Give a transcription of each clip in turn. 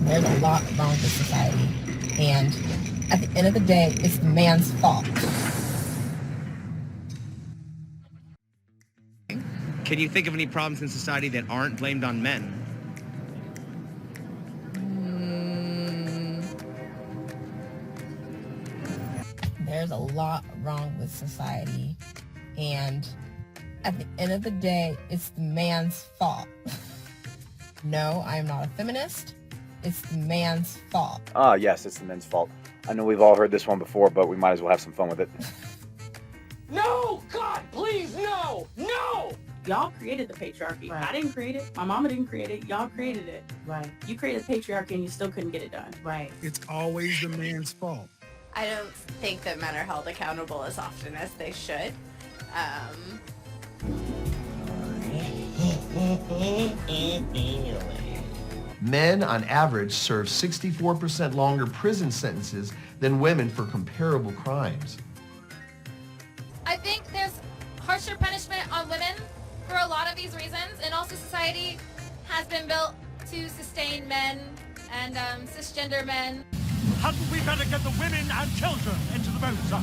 There's a lot wrong with society, and at the end of the day, it's the man's fault. Can you think of any problems in society that aren't blamed on men? There's a lot wrong with society, and at the end of the day, it's the man's fault. No, I am not a feminist. It's the man's fault. Yes, it's the men's fault. I know we've all heard this one before, but we might as well have some fun with it. No! God, please, no! No! Y'all created the patriarchy. Right. I didn't create it. My mama didn't create it. Y'all created it. Right. You created the patriarchy and you still couldn't get it done. Right. It's always the man's fault. I don't think that men are held accountable as often as they should. Men, on average, serve 64% longer prison sentences than women for comparable crimes. I think there's harsher punishment on women for a lot of these reasons, and also society has been built to sustain men and cisgender men. Hadn't we better get the women and children into the boat, sir?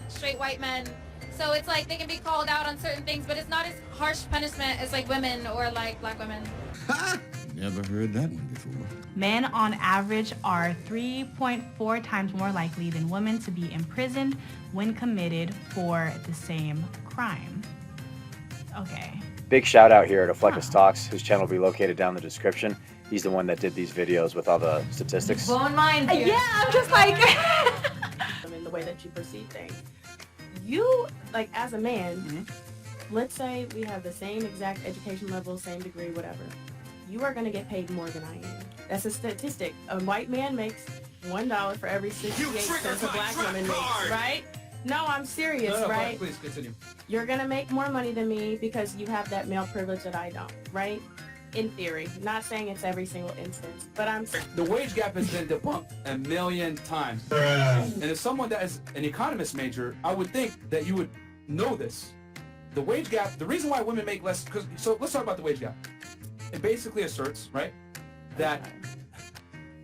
Straight white men. So it's like they can be called out on certain things, but it's not as harsh punishment as like women or like black women. Never heard that one before. Men on average are 3.4 times more likely than women to be imprisoned when committed for the same crime. Okay. Big shout out here to Fleckus Talks. His channel will be located down in the description. He's the one that did these videos with all the statistics. Blowing minds here. Yeah, I'm just like... I mean, the way that you perceive things. You, like, as a man, let's say we have the same exact education level, same degree, whatever. You are going to get paid more than I am. That's a statistic. A white man makes $1 for every 68 cents a black woman makes, right? No, I'm serious, right? Please continue. You're going to make more money than me because you have that male privilege that I don't, right? In theory. Not saying it's every single instance, but I'm... The wage gap has been debunked a million times. And as someone that is an economist major, I would think that you would know this. The wage gap, the reason why women make less... So let's talk about the wage gap. It basically asserts, right, that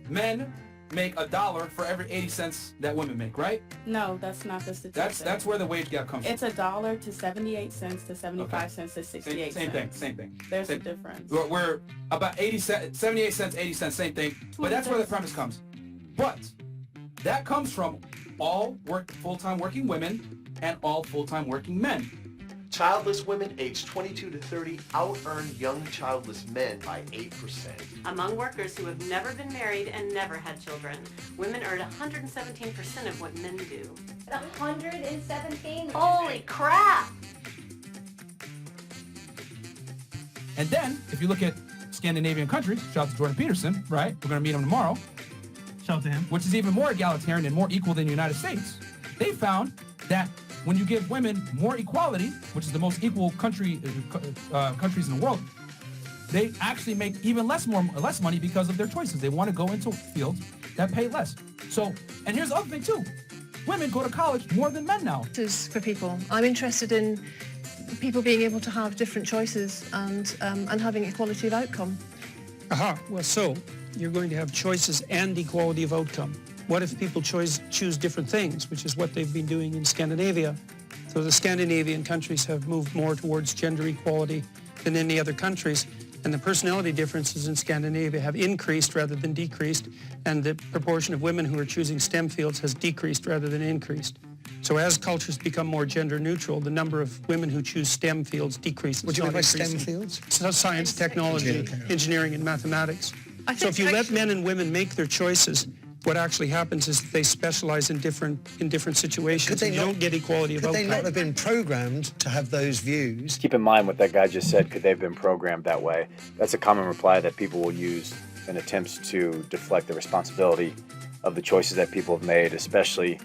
men make $1 for every 80 cents that women make, right? No, that's not the statistic. That's where the wage gap comes It's from. $1 to 78 cents to 75 cents to 68 cents. Same thing. There's a difference. We're about 78 cents, 80 cents, same thing. But that's where the premise comes. But that comes from all full-time working women and all full-time working men. Childless women aged 22 to 30 out-earn young childless men by 8%. Among workers who have never been married and never had children, women earn 117% of what men do. 117? Holy crap! And then, if you look at Scandinavian countries, shout out to Jordan Peterson, right? We're going to meet him tomorrow. Shout out to him. Which is even more egalitarian and more equal than the United States. They found that when you give women more equality, which is the most equal countries in the world, they actually make even less money because of their choices. They want to go into fields that pay less. So, and here's the other thing too. Women go to college more than men now. For people. I'm interested in people being able to have different choices and having equality of outcome. Well, so you're going to have choices and equality of outcome. What if people choose different things, which is what they've been doing in Scandinavia? So the Scandinavian countries have moved more towards gender equality than any other countries, and the personality differences in Scandinavia have increased rather than decreased, and the proportion of women who are choosing STEM fields has decreased rather than increased. So as cultures become more gender neutral, the number of women who choose STEM fields decreases. What do you mean by STEM fields? So science, technology, engineering, and mathematics. So if you let men and women make their choices, what actually happens is that they specialize in different situations. You don't get equality of outcome. Could they not have been programmed to have those views? Keep in mind what that guy just said. Could they have been programmed that way? That's a common reply that people will use in attempts to deflect the responsibility of the choices that people have made, especially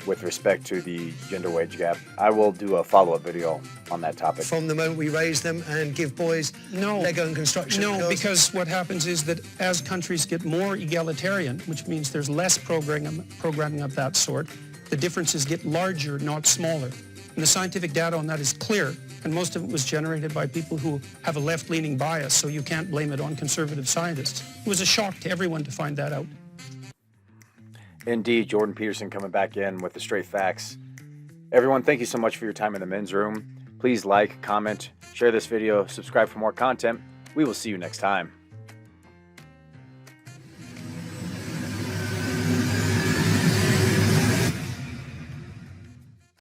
with respect to the gender wage gap. I will do a follow-up video on that topic. From the moment we raise them and give boys Lego and construction? No, because what happens is that as countries get more egalitarian, which means there's less programming of that sort, the differences get larger, not smaller. And the scientific data on that is clear, and most of it was generated by people who have a left-leaning bias, so you can't blame it on conservative scientists. It was a shock to everyone to find that out. Indeed, Jordan Peterson coming back in with the straight facts. Everyone, thank you so much for your time in the men's room. Please like, comment, share this video, subscribe for more content. We will see you next time.